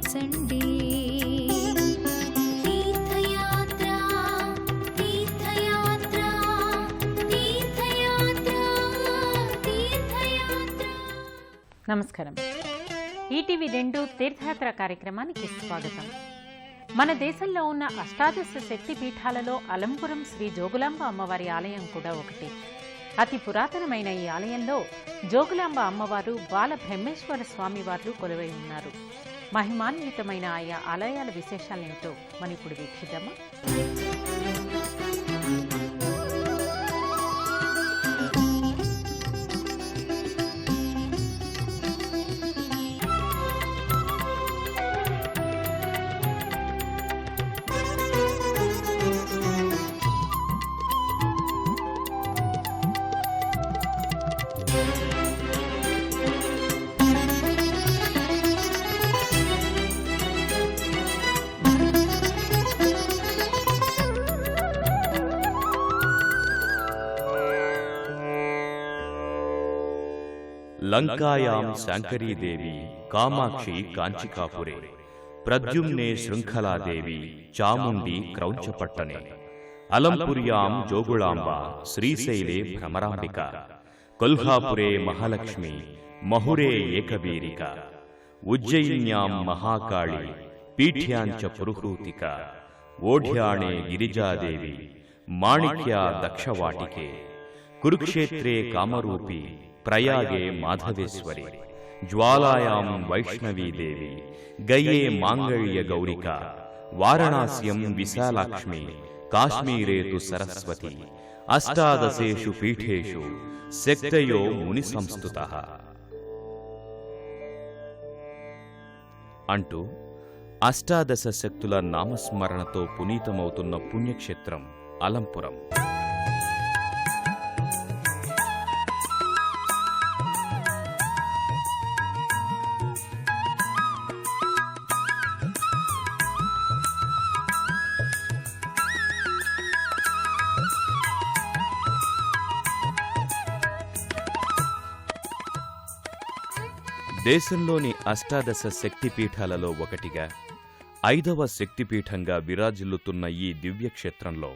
ఆలకించండి. తీర్థయాత్ర తీర్థయాత్ర తీర్థయాత్ర తీర్థయాత్ర. నమస్కారం. ఈటీవీ 2 తీర్థయాత్ర కార్యక్రమానికి స్వాగతం. మన దేశంలో ఉన్న అష్టాదశ శక్తి పీఠాలలో అలంపురం శ్రీ జోగులాంబ అమ్మవారి ఆలయం కూడా ఒకటి. అతి పురాతనమైన ఈ ఆలయంలో జోగులాంబ అమ్మవారు, బాల బ్రహ్మేశ్వర స్వామివార్లు కొలువై ఉన్నారు. మహిమాన్వితమైన ఆయా ఆలయాల విశేషాలేంటో మనం ఇప్పుడు వీక్షిద్దామా? లంకాయాం శాంకరీదేవి కామాక్షి కాంచికాపురే ప్రద్యుమ్నే శృంఖలాదేవి చాముండి క్రౌంచపట్టనే అలంపుర్యాం జోగుళాంబ శ్రీశైలే భ్రమరాంబిక కొల్హాపురే మహాలక్ష్మి మహురే ఏకవీరిక ఉజ్జయిన్యాం మహాకాళి పీఠ్యాంచ పురుహూతిక ఓఢ్యాణే గిరిజాదేవి మాణిక్యా దక్షవాటికే కురుక్షేత్రే కామరూపి ప్రయాగే మాధవేశ్వరి జ్వాలాయాం వైష్ణవీదేవి గయే మాంగళ్య గౌరిక వారణాస్యం విశాలాక్ష్మి కాశ్మీరేతు సరస్వతి అష్టాదశేషు పీఠేషు శక్తయో ముని సంస్థుతః అంటూ అష్టాదశ శక్తుల నామస్మరణతో పునీతమవుతున్న పుణ్యక్షేత్రం అలంపురం. దేశంలోని అష్టాదశ శక్తిపీఠాలలో ఒకటిగా 5వ శక్తిపీఠంగా విరాజిల్లుతున్న ఈ దివ్యక్షేత్రంలో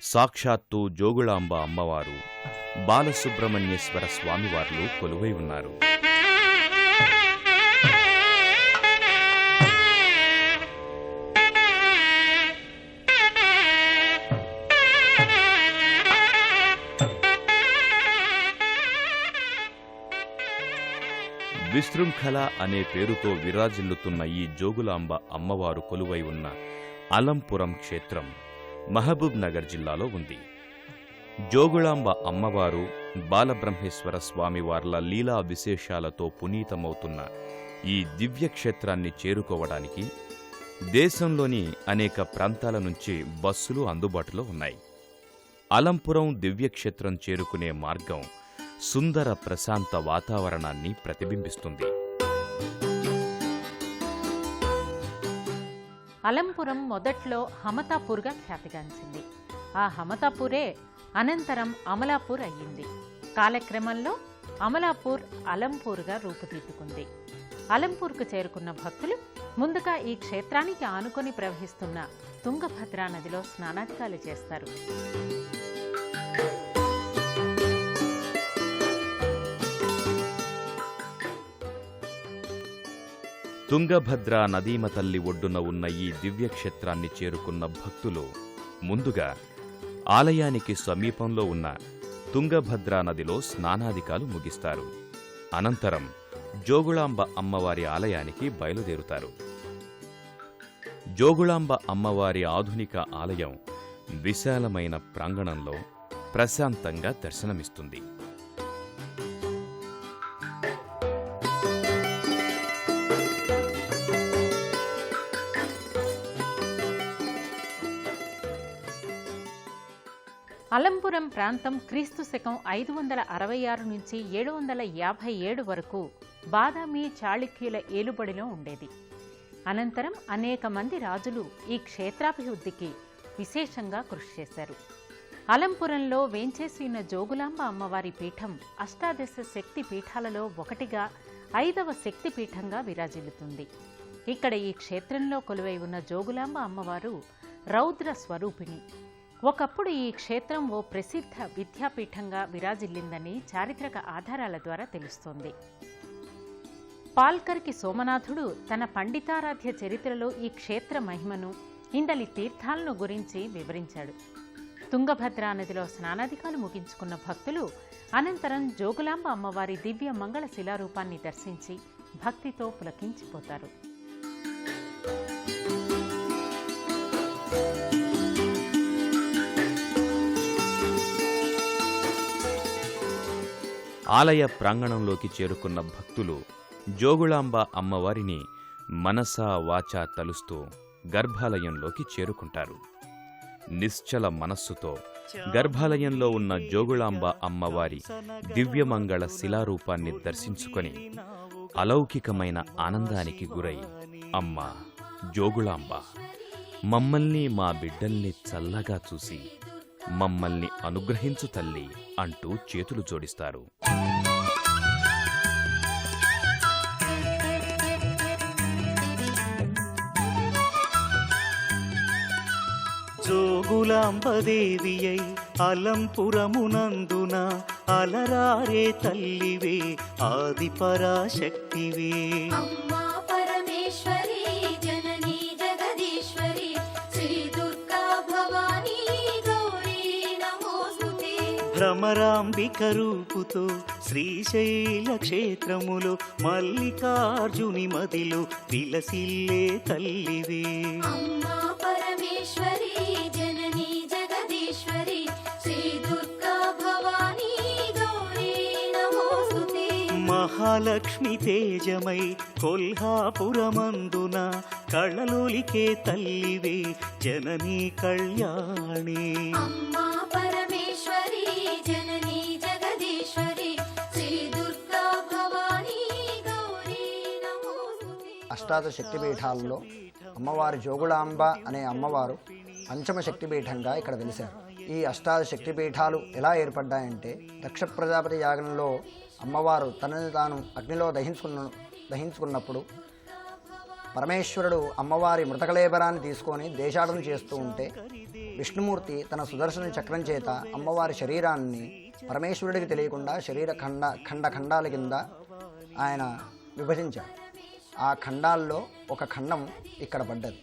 సాక్షాత్తు జోగుళాంబ అమ్మవారు, బాలసుబ్రహ్మణ్యేశ్వర స్వామివార్లు కొలువై ఉన్నారు. విశృంఖల అనే పేరుతో విరాజిల్లుతున్న ఈ జోగులాంబ అమ్మవారు కొలువై ఉన్న అలంపురం క్షేత్రం మహబూబ్ నగర్ జిల్లాలో ఉంది. జోగులాంబ అమ్మవారు, బాలబ్రహ్మేశ్వర స్వామివార్ల లీలా విశేషాలతో పునీతమవుతున్న ఈ దివ్యక్షేత్రాన్ని చేరుకోవడానికి దేశంలోని అనేక ప్రాంతాల నుంచి బస్సులు అందుబాటులో ఉన్నాయి. అలంపురం దివ్యక్షేత్రం చేరుకునే మార్గం సుందర ప్రశాంత వాతావరణాన్ని ప్రతిబింబిస్తుంది. అలంపురం మొదట్లో హమతాపూర్గా ఖ్యాతిగాంచింది. ఆ హమతాపూరే అనంతరం అమలాపూర్ అయ్యింది. కాలక్రమంలో అమలాపూర్ అలంపూర్గా రూపుదిద్దుకుంది. అలంపూర్కు చేరుకున్న భక్తులు ముందుగా ఈ క్షేత్రానికి ఆనుకొని ప్రవహిస్తున్న తుంగభద్రా నదిలో స్నానాధికాలు చేస్తారు. తుంగభద్రా నదీమ తల్లి ఒడ్డున ఉన్న ఈ దివ్యక్షేత్రాన్ని చేరుకున్న భక్తులు ముందుగా ఆలయానికి సమీపంలో ఉన్న తుంగభద్రా నదిలో స్నానాధికాలు ముగిస్తారు. అనంతరం జోగుళాంబ అమ్మవారి ఆలయానికి బయలుదేరుతారు. జోగుళాంబ అమ్మవారి ఆధునిక ఆలయం విశాలమైన ప్రాంగణంలో ప్రశాంతంగా దర్శనమిస్తుంది. అలంపురం ప్రాంతం క్రీస్తు శకం 566 నుంచి 757 వరకు బాదామి చాళుక్యుల ఏలుబడిలో ఉండేది. అనంతరం అనేక మంది రాజులు ఈ క్షేత్రాభివృద్ధికి విశేషంగా కృషి చేశారు. అలంపురంలో వేంచేసి ఉన్న జోగులాంబ అమ్మవారి పీఠం అష్టాదశ శక్తి పీఠాలలో ఒకటిగా 5వ శక్తి పీఠంగా విరాజిల్లుతుంది. ఇక్కడ ఈ క్షేత్రంలో కొలువై ఉన్న జోగులాంబ అమ్మవారు రౌద్ర స్వరూపిణి. ఒకప్పుడు ఈ క్షేత్రం ఓ ప్రసిద్ధ విద్యాపీఠంగా విరాజిల్లిందని చారిత్రక ఆధారాల ద్వారా తెలుస్తోంది. పాల్కర్కి సోమనాథుడు తన పండితారాధ్య చరిత్రలో ఈ క్షేత్ర మహిమను, ఇందలి తీర్థాలను గురించి వివరించాడు. తుంగభద్రా నదిలో స్నానాధికాలు ముగించుకున్న భక్తులు అనంతరం జోగులాంబ అమ్మవారి దివ్య మంగళ శిలారూపాన్ని దర్శించి భక్తితో పులకించిపోతారు. ఆలయ ప్రాంగణంలోకి చేరుకున్న భక్తులు జోగులాంబ అమ్మవారిని మనసా వాచా తలుస్తూ గర్భాలయంలోకి చేరుకుంటారు. నిశ్చల మనస్సుతో గర్భాలయంలో ఉన్న జోగులాంబ అమ్మవారి దివ్యమంగళ శిలారూపాన్ని దర్శించుకొని అలౌకికమైన ఆనందానికి గురై, అమ్మా జోగులాంబ, మమ్మల్ని మా బిడ్డల్ని చల్లగా చూసి మమ్మల్ని అనుగ్రహించు తల్లి అంటూ చేతులు జోడిస్తారు. జోగులాంబదేవియై అలంపురమునందున అలరారే తల్లివే, ఆది పరాశక్తివే. అమ్మా పరమేశ్వరి జననీ జగదీశ్వరి శ్రీ దుర్గా భవానీ గౌరీ నమోస్తుతే. భ్రమరాంబిక రూపుతో శ్రీశైల క్షేత్రములో మల్లికార్జుని మదిలో విలసిల్లే తల్లివే. అమ్మా పరమేశ్వరి జననీ జగదీశ్వరి శ్రీ దుర్గా భవానీ గౌరీ నమోస్తుతే. మహాలక్ష్మి తేజమై కొల్హాపురమందున కళలోలికే తల్లివే, జననీ కళ్యాణి. అమ్మా పరమేశ్వరి జననీ జగదీశ్వరి శ్రీ దుర్గా భవానీ గౌరీ నమోస్తుతే. అష్టాదశ శక్తిపీఠాలలో అమ్మవారి జోగులాంబ అనే అమ్మవారు పంచమ శక్తిపీఠంగా ఇక్కడ వెలిశారు. ఈ అష్టాదశ శక్తిపీఠాలు ఎలా ఏర్పడ్డాయంటే, దక్ష ప్రజాపతి యాగంలో అమ్మవారు తనని తాను అగ్నిలో దహించుకున్నప్పుడు పరమేశ్వరుడు అమ్మవారి మృతకళేబరాన్ని తీసుకొని దేశాటన చేస్తూ ఉంటే, విష్ణుమూర్తి తన సుదర్శన చక్రం చేత అమ్మవారి శరీరాన్ని పరమేశ్వరుడికి తెలియకుండా శరీర ఖండాల కింద ఆయన విభజించాడు. ఆ ఖండాల్లో ఒక ఖండం ఇక్కడ పడ్డది.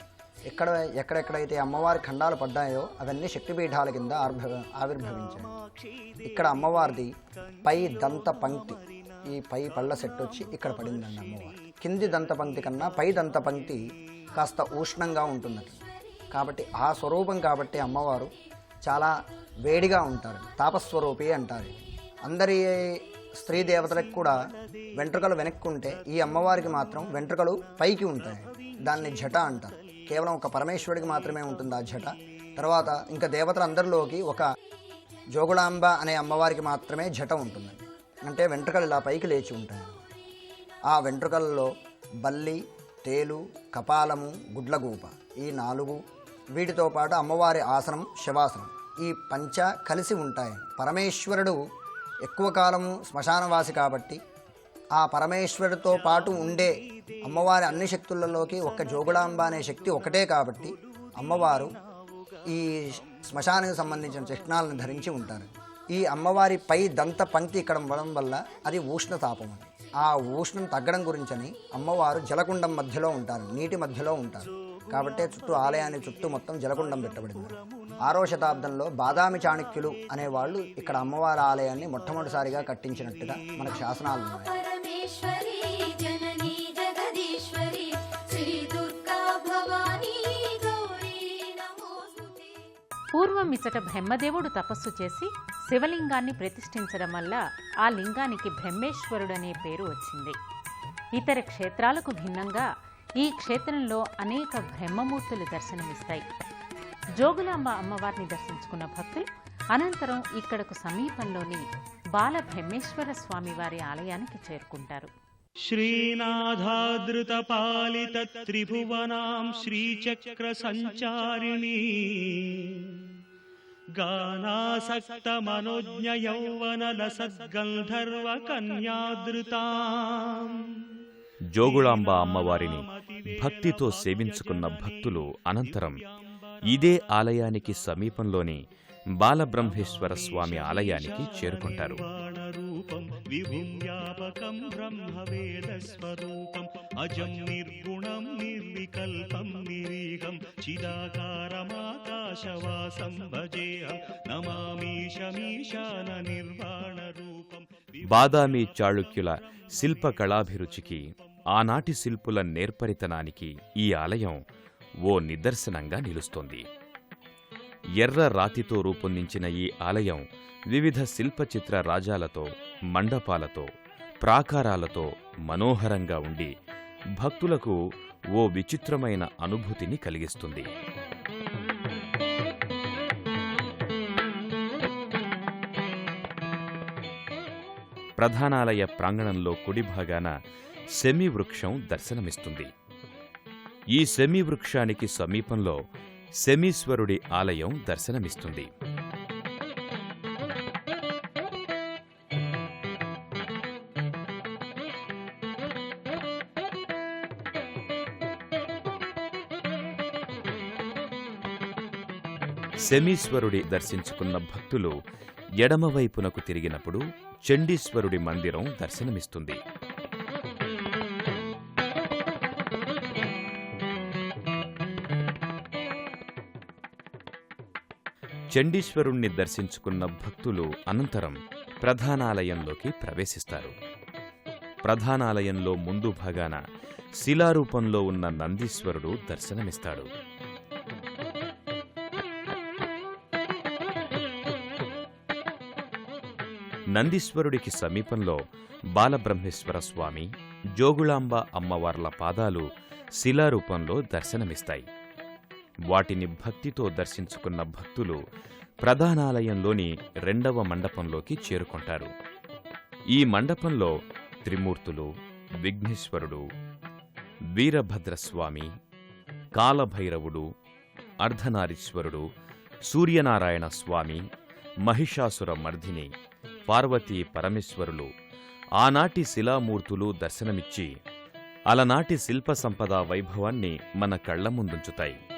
ఎక్కడెక్కడైతే అమ్మవారి ఖండాలు పడ్డాయో అవన్నీ శక్తిపీఠాల కింద ఆవిర్భవించాయి. ఇక్కడ అమ్మవారిది పై దంత పంక్తి, ఈ పై పళ్ళ సెట్ వచ్చి ఇక్కడ పడిందండి అమ్మవారు. కింది దంత పంక్తి కన్నా పై దంత పంక్తి కాస్త ఉష్ణంగా ఉంటుందట. కాబట్టి ఆ స్వరూపం కాబట్టి అమ్మవారు చాలా వేడిగా ఉంటారు. తాపస్వరూపి అంటారు. అందరి స్త్రీ దేవతలకు కూడా వెంట్రుకలు వెనక్కుంటే ఈ అమ్మవారికి మాత్రం వెంట్రుకలు పైకి ఉంటాయి. దాన్ని జట అంటారు. కేవలం ఒక పరమేశ్వరుడికి మాత్రమే ఉంటుంది ఆ జట. తర్వాత ఇంకా దేవతలందరిలోకి ఒక జోగులాంబ అనే అమ్మవారికి మాత్రమే జట ఉంటుందండి. అంటే వెంట్రుకలు ఇలా పైకి లేచి ఉంటాయి. ఆ వెంట్రుకల్లో బల్లి, తేలు, కపాలము, గుడ్లగూప ఈ 4, వీటితో పాటు అమ్మవారి ఆసనం శవాసనం, ఈ పంచ కలిసి ఉంటాయి. పరమేశ్వరుడు ఎక్కువ కాలము శ్మశానవాసి కాబట్టి ఆ పరమేశ్వరుడితో పాటు ఉండే అమ్మవారి అన్ని శక్తులలోకి ఒక్క జోగులాంబ అనే శక్తి ఒకటే కాబట్టి అమ్మవారు ఈ శ్మశానానికి సంబంధించిన చిహ్నాలను ధరించి ఉంటారు. ఈ అమ్మవారి పై దంత పంక్తి ఇక్కడ ఉండడం వల్ల అది ఉష్ణతాపం. ఆ ఉష్ణం తగ్గడం గురించని అమ్మవారు జలకుండం మధ్యలో ఉంటారు, నీటి మధ్యలో ఉంటారు. కాబట్టే ఆలయాన్ని చుట్టూ మొత్తం జలకుండం పెట్టబడింది. 6వ శతాబ్దంలో బాదామి చాణక్యులు అనేవాళ్ళు ఇక్కడ అమ్మవారి ఆలయాన్ని మొట్టమొదటిసారిగా కట్టించినట్టుగా మనకు శాసనాలు ఉన్నాయి. పరమేశ్వరి జననీ జగదీశ్వరి శ్రీ దుర్గా భవానీ గౌరీ నమోస్తుతే. పూర్వం ఇచ్చట బ్రహ్మదేవుడు తపస్సు చేసి శివలింగాన్ని ప్రతిష్ఠించడం వల్ల ఆ లింగానికి బ్రహ్మేశ్వరుడనే పేరు వచ్చింది. ఇతర క్షేత్రాలకు భిన్నంగా ఈ క్షేత్రంలో అనేక బ్రహ్మమూర్తులు దర్శనమిస్తాయి. జోగులాంబ అమ్మవారిని దర్శించుకున్న భక్తులు అనంతరం ఇక్కడకు సమీపంలోని బాల బ్రహ్మేశ్వర స్వామివారి ఆలయానికి చేరుకుంటారు. శ్రీనాథాదృత పాలిత త్రిభువనాం శ్రీచక్ర సంచారిణీ గానాసక్త మనోజ్ఞ యౌవన లసద్గంధర్వ కన్యాదృతాం జోగుళాంబ అమ్మవారిని భక్తితో సేవించుకున్న భక్తులు అనంతరం ఇదే ఆలయానికి సమీపంలోని బాలబ్రహ్మేశ్వర స్వామి ఆలయానికి చేరుకుంటారు. రూపం విభుం వ్యాపకం బ్రహ్మవేదస్వరూపం అజం నిర్గుణం నిర్వికల్పం నిరీహం చిదాకారమాకాశవాసం భజేహం నమామీశమీశాన నిర్వాణ రూపం. బాదామి చాళుక్యుల శిల్పకళాభిరుచికి, ఆనాటి శిల్పుల నేర్పరితనానికి ఈ ఆలయం ఓ నిదర్శనంగా నిలుస్తోంది. ఎర్ర రాతితో రూపొందించిన ఈ ఆలయం వివిధ శిల్పచిత్ర రాజాలతో, మండపాలతో, ప్రాకారాలతో మనోహరంగా ఉండి భక్తులకు ఓ విచిత్రమైన అనుభూతిని కలిగిస్తుంది. ప్రధానాలయ ప్రాంగణంలో కుడి భాగాన శమీ వృక్షం దర్శనమిస్తుంది. ఈ శమీ వృక్షానికి సమీపంలో శమీశ్వరుడి ఆలయం దర్శనమిస్తుంది. శమీశ్వరుడి దర్శించుకున్న భక్తులు ఎడమవైపునకు తిరిగినప్పుడు చండీశ్వరుడి మందిరం దర్శనమిస్తుంది. చండీశ్వరుణ్ణి దర్శించుకున్న భక్తులు అనంతరం ప్రధానాలయంలోకి ప్రవేశిస్తారు. ప్రధానాలయంలో ముందు భాగాన శిలారూపంలో ఉన్న నందీశ్వరుడు దర్శనమిస్తాడు. నందీశ్వరుడికి సమీపంలో బాలబ్రహ్మేశ్వర స్వామి, జోగుళాంబ అమ్మవార్ల పాదాలు శిలారూపంలో దర్శనమిస్తాయి. వాటిని భక్తితో దర్శించుకున్న భక్తులు ప్రధానాలయంలోని రెండవ మండపంలోకి చేరుకుంటారు. ఈ మండపంలో త్రిమూర్తులు, విఘ్నేశ్వరుడు, వీరభద్రస్వామి, కాలభైరవుడు, అర్ధనారీశ్వరుడు, సూర్యనారాయణ స్వామి, మహిషాసుర మర్దిని, పార్వతీ పరమేశ్వరులు ఆనాటి శిలామూర్తులు దర్శనమిచ్చి అలనాటి శిల్ప సంపద వైభవాన్ని మన కళ్ల ముందుంచుతాయి.